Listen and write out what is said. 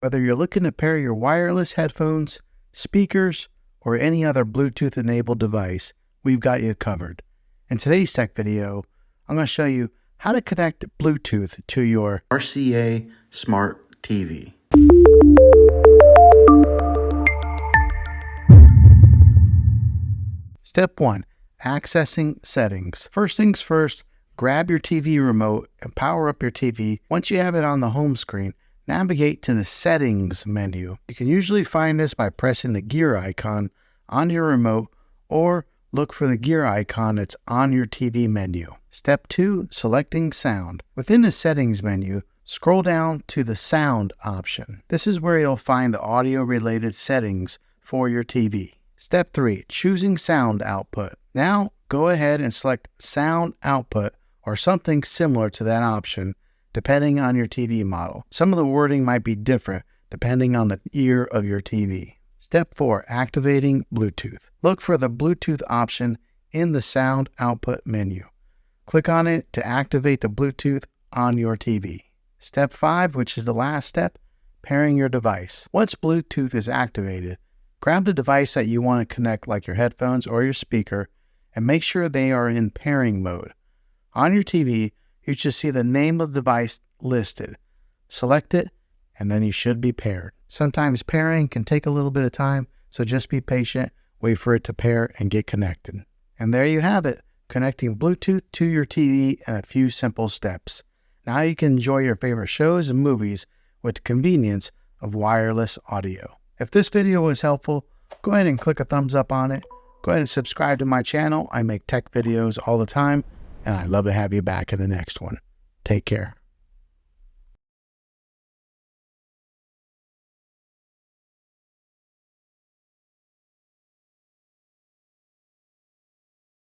Whether you're looking to pair your wireless headphones, speakers, or any other Bluetooth-enabled device, we've got you covered. In today's tech video, I'm going to show you how to connect Bluetooth to your RCA Smart TV. Step 1. Accessing settings. First things first, grab your TV remote and power up your TV. Once you have it on the home screen, navigate to the settings menu. You can usually find this by pressing the gear icon on your remote or look for the gear icon that's on your TV menu. Step 2, selecting sound. Within the settings menu, scroll down to the sound option. This is where you'll find the audio related settings for your TV. Step 3, choosing sound output. Now go ahead and select sound output or something similar to that option depending on your TV model. Some of the wording might be different depending on the ear of your TV. Step 4, activating Bluetooth. Look for the Bluetooth option in the sound output menu. Click on it to activate the Bluetooth on your TV. Step 5, which is the last step, pairing your device. Once Bluetooth is activated, grab the device that you want to connect, like your headphones or your speaker, and make sure they are in pairing mode. On your TV, you should see the name of the device listed. Select it, and then you should be paired. Sometimes pairing can take a little bit of time, so just be patient, wait for it to pair and get connected. And there you have it, connecting Bluetooth to your TV in a few simple steps. Now you can enjoy your favorite shows and movies with the convenience of wireless audio. If this video was helpful, go ahead and click a thumbs up on it. Go ahead and subscribe to my channel. I make tech videos all the time, and I'd love to have you back in the next one. Take care.